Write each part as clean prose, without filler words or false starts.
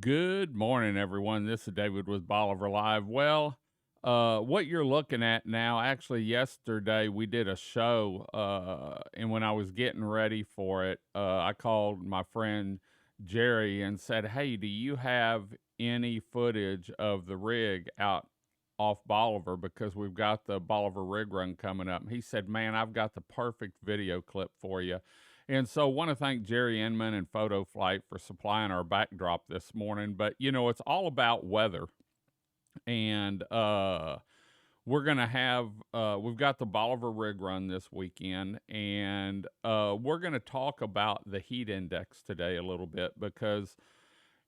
Good morning, everyone. This is David with Bolivar Live. Well, what you're looking at now, actually, yesterday we did a show, and when I was getting ready for it, I called my friend Jerry and said, "Hey, do you have any footage of the rig out off Bolivar? Because we've got the Bolivar Rig Run coming up." And he said, "Man, I've got the perfect video clip for you." And so, want to thank Jerry Inman and Photo Flight for supplying our backdrop this morning. But it's all about weather, and we're gonna have we've got the Bolivar Rig Run this weekend, and we're gonna talk about the heat index today a little bit because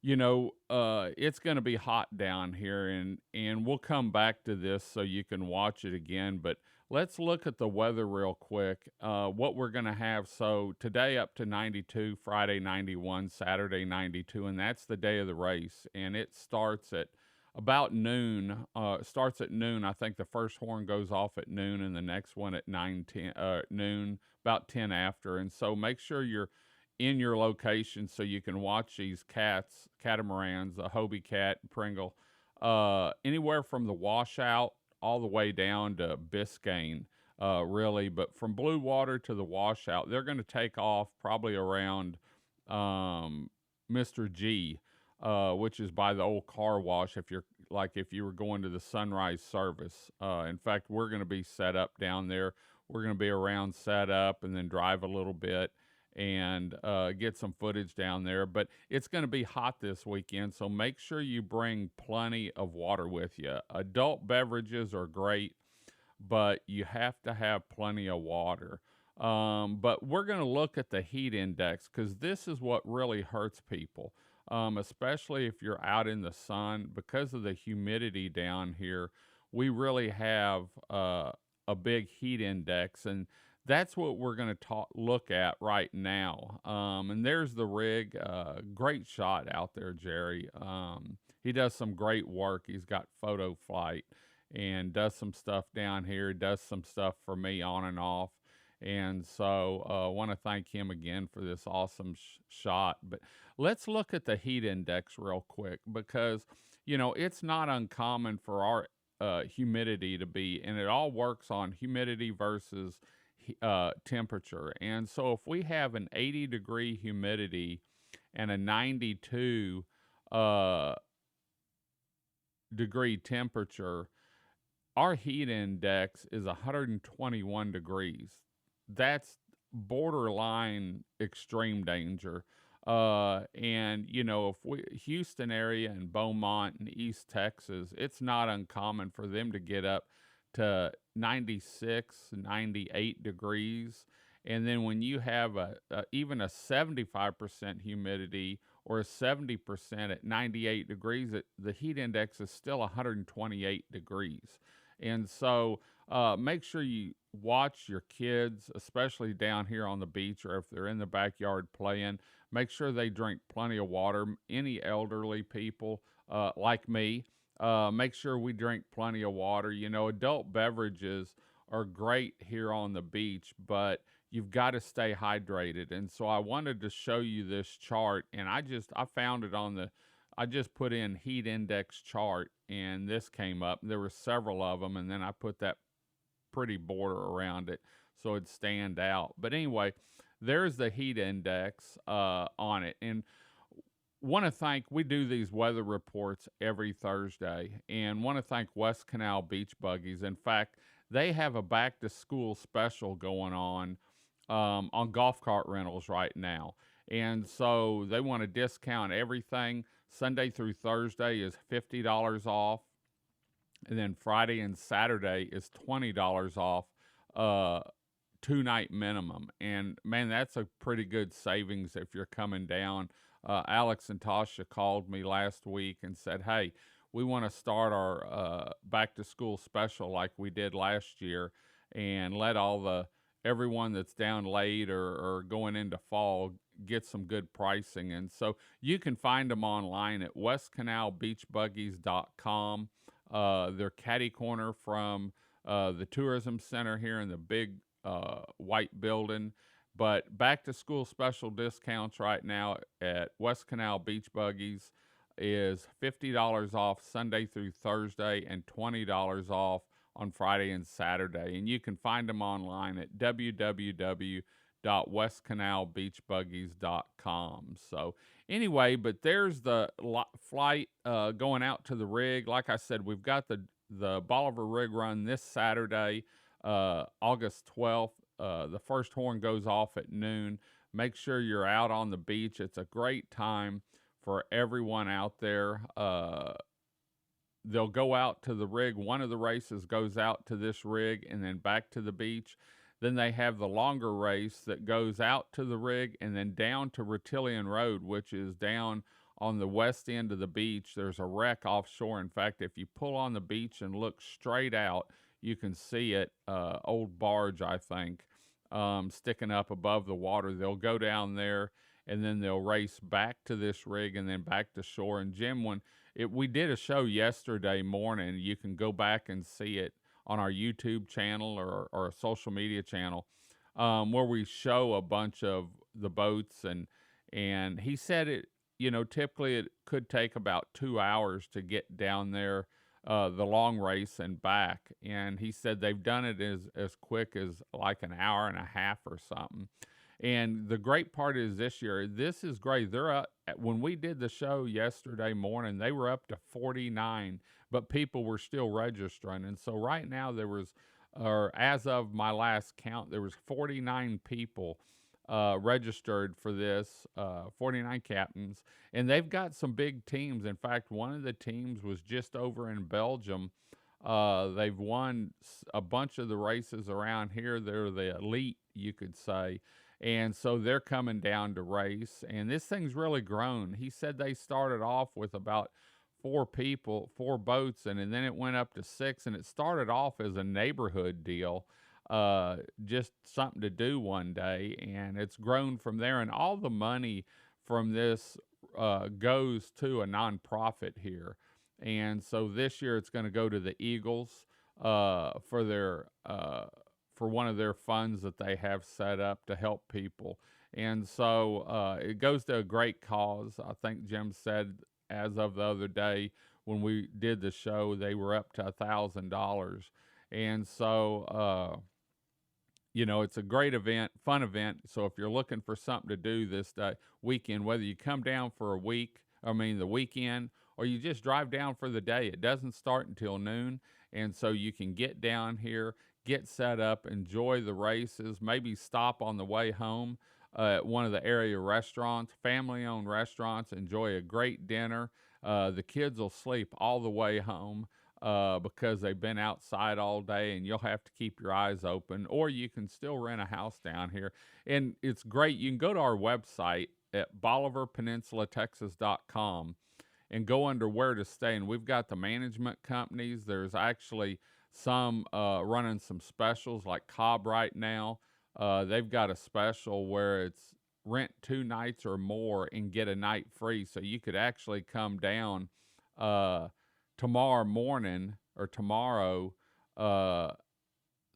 it's going to be hot down here, and we'll come back to this so you can watch it again. But let's look at the weather real quick. What we're going to have. So today up to 92, Friday 91, Saturday 92, and that's the day of the race. And it starts at about noon. Starts at noon. I think the first horn goes off at noon, and the next one at 9:10 noon, about 10 after. And so make sure you're in your location so you can watch these catamarans, the Hobie Cat, Pringle, anywhere from the washout all the way down to Biscayne, really. But from Blue Water to the washout, they're going to take off probably around Mr. G, which is by the old car wash. If you were going to the sunrise service, in fact, we're going to be set up down there. We're going to be around set up and then drive a little bit and get some footage down there. But it's going to be hot this weekend, so make sure you bring plenty of water with you. Adult beverages are great, but you have to have plenty of water. But we're going to look at the heat index because this is what really hurts people, especially if you're out in the sun. Because of the humidity down here, we really have a big heat index, and that's what we're going to look at right now. And there's the rig. Great shot out there, Jerry. He does some great work. He's got Photo Flight and does some stuff down here. Does some stuff for me on and off. And so I want to thank him again for this awesome shot. But let's look at the heat index real quick because, it's not uncommon for our humidity to be, and it all works on humidity versus temperature. And so if we have an 80-degree humidity and a 92 uh, degree temperature, our heat index is 121 degrees. That's borderline extreme danger. And if Houston area and Beaumont and East Texas, it's not uncommon for them to get up to 96, 98 degrees. And then when you have even a 75% humidity or a 70% at 98 degrees, the heat index is still 128 degrees. And so make sure you watch your kids, especially down here on the beach or if they're in the backyard playing. Make sure they drink plenty of water. Any elderly people like me, make sure we drink plenty of water. Adult beverages are great here on the beach, but you've got to stay hydrated. And so I wanted to show you this chart, and I found it I just put in heat index chart, and this came up. There were several of them, and then I put that pretty border around it so it'd stand out. But anyway, there's the heat index on it. And we do these weather reports every Thursday, and want to thank West Canal Beach Buggies. In fact, they have a back to school special going on golf cart rentals right now. And so they want to discount everything. Sunday through Thursday is $50 off. And then Friday and Saturday is $20 off, 2-night minimum. And man, that's a pretty good savings if you're coming down. Alex and Tasha called me last week and said, "Hey, we want to start our back to school special like we did last year, and let everyone that's down late or going into fall get some good pricing." And so you can find them online at westcanalbeachbuggies.com. They're catty corner from the tourism center here in the big white building. But back to school special discounts right now at West Canal Beach Buggies. is $50 off Sunday through Thursday and $20 off on Friday and Saturday. And you can find them online at www.westcanalbeachbuggies.com. So anyway, but there's the flight going out to the rig. Like I said, we've got the Bolivar Rig Run this Saturday, August 12th. The first horn goes off at noon. Make sure you're out on the beach. It's a great time for everyone out there. They'll go out to the rig. One of the races goes out to this rig and then back to the beach. Then they have the longer race that goes out to the rig and then down to Retillion Road, which is down on the west end of the beach. There's a wreck offshore. In fact, if you pull on the beach and look straight out, you can see it, old barge, I think, sticking up above the water. They'll go down there and then they'll race back to this rig and then back to shore. And Jim, we did a show yesterday morning, you can go back and see it on our YouTube channel or a social media channel, where we show a bunch of the boats, and he said it, typically it could take about 2 hours to get down there, the long race and back. And he said they've done it as quick as like an hour and a half or something. And the great part is this year, this is great. They're up, when we did the show yesterday morning, they were up to 49, but people were still registering. And so right now or as of my last count, there was 49 people registered for this, 49 captains. And they've got some big teams. In fact, one of the teams was just over in Belgium. They've won a bunch of the races around here. They're the elite, you could say. And so they're coming down to race. And this thing's really grown. He said they started off with about 4 boats, and then it went up to 6. And it started off as a neighborhood deal, just something to do one day. And it's grown from there. And all the money from this goes to a nonprofit here. And so this year it's going to go to the Eagles for their for one of their funds that they have set up to help people. And so it goes to a great cause. I think Jim said as of the other day when we did the show, they were up to $1,000. And so, it's a great event, fun event. So if you're looking for something to do this weekend, whether you come down for the weekend, or you just drive down for the day, it doesn't start until noon. And so you can get down here, get set up, enjoy the races, maybe stop on the way home at one of the area restaurants, family-owned restaurants, enjoy a great dinner. The kids will sleep all the way home because they've been outside all day, and you'll have to keep your eyes open, or you can still rent a house down here. And it's great. You can go to our website at BolivarPeninsulaTexas.com and go under where to stay. And we've got the management companies. There's actually some running some specials like Cobb right now. They've got a special where it's rent 2 nights or more and get a night free. So you could actually come down tomorrow morning or tomorrow,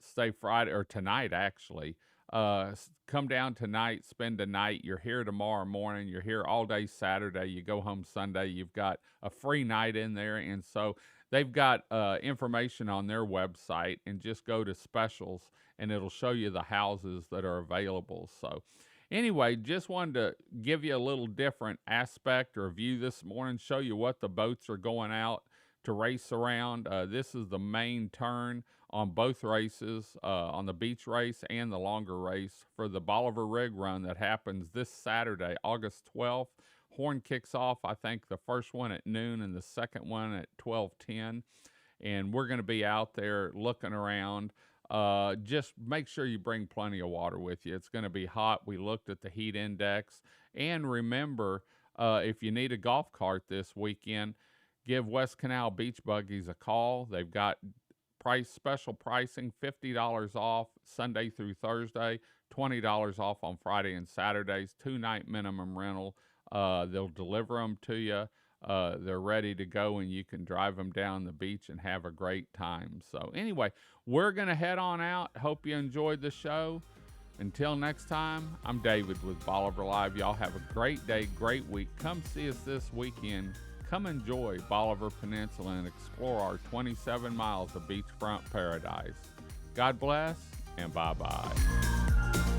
stay Friday or tonight actually. Come down tonight, spend the night. You're here tomorrow morning. You're here all day Saturday. You go home Sunday. You've got a free night in there. And so they've got information on their website, and just go to specials and it'll show you the houses that are available. So anyway, just wanted to give you a little different aspect or view this morning, show you what the boats are going out to race around. This is the main turn on both races, on the beach race and the longer race for the Bolivar Rig Run that happens this Saturday, August 12th. Horn kicks off, I think, the first one at noon and the second one at 12:10. And we're going to be out there looking around. Just make sure you bring plenty of water with you. It's going to be hot. We looked at the heat index. And remember, if you need a golf cart this weekend, give West Canal Beach Buggies a call. They've got special pricing, $50 off Sunday through Thursday, $20 off on Friday and Saturdays, 2-night minimum rental. They'll deliver them to you. They're ready to go, and you can drive them down the beach and have a great time. So anyway, we're going to head on out. Hope you enjoyed the show. Until next time, I'm David with Bolivar Live. Y'all have a great day, great week. Come see us this weekend. come enjoy Bolivar Peninsula and explore our 27 miles of beachfront paradise. God bless and bye-bye.